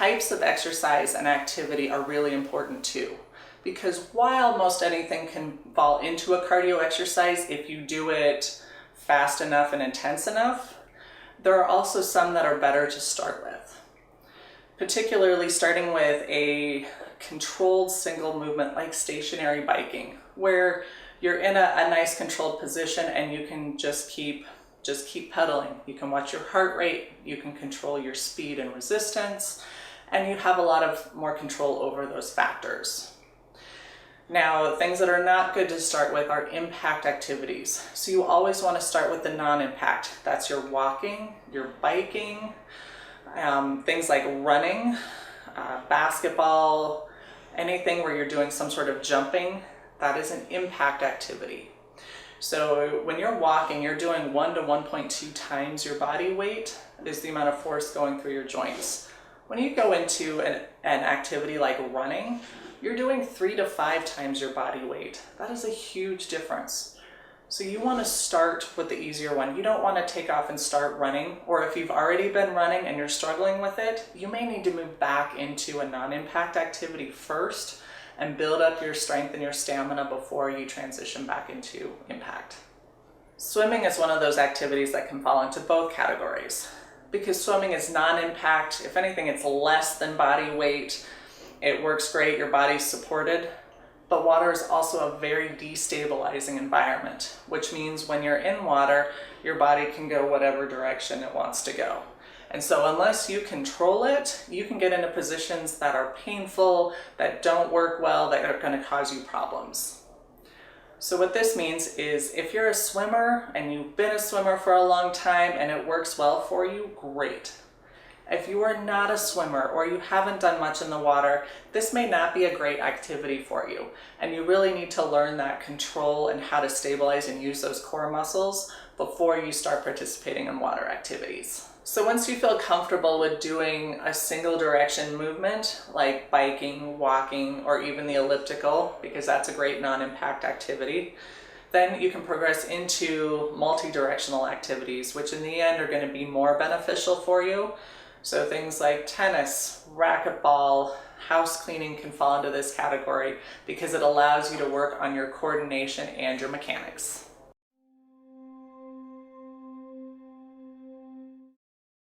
types of exercise and activity are really important too. Because while most anything can fall into a cardio exercise if you do it fast enough and intense enough, there are also some that are better to start with. Particularly starting with a controlled single movement like stationary biking, where you're in a nice controlled position and you can just keep pedaling. You can watch your heart rate, you can control your speed and resistance, and you have a lot of more control over those factors. Now, things that are not good to start with are impact activities. So you always want to start with the non-impact. That's your walking, your biking, things like running, basketball, anything where you're doing some sort of jumping, that is an impact activity. So when you're walking, you're doing 1 to 1.2 times your body weight is the amount of force going through your joints. When you go into an activity like running, you're doing 3 to 5 times your body weight. That is a huge difference. So you want to start with the easier one. You don't want to take off and start running, or if you've already been running and you're struggling with it, you may need to move back into a non-impact activity first and build up your strength and your stamina before you transition back into impact. Swimming is one of those activities that can fall into both categories. Because swimming is non-impact, if anything, it's less than body weight. It works great, your body's supported. But water is also a very destabilizing environment, which means when you're in water, your body can go whatever direction it wants to go. And so unless you control it, you can get into positions that are painful, that don't work well, that are going to cause you problems. So what this means is if you're a swimmer and you've been a swimmer for a long time and it works well for you, great. If you are not a swimmer or you haven't done much in the water, this may not be a great activity for you. And you really need to learn that control and how to stabilize and use those core muscles before you start participating in water activities. So once you feel comfortable with doing a single direction movement, like biking, walking, or even the elliptical, because that's a great non-impact activity, then you can progress into multi-directional activities, which in the end are going to be more beneficial for you. So things like tennis, racquetball, house cleaning can fall into this category because it allows you to work on your coordination and your mechanics.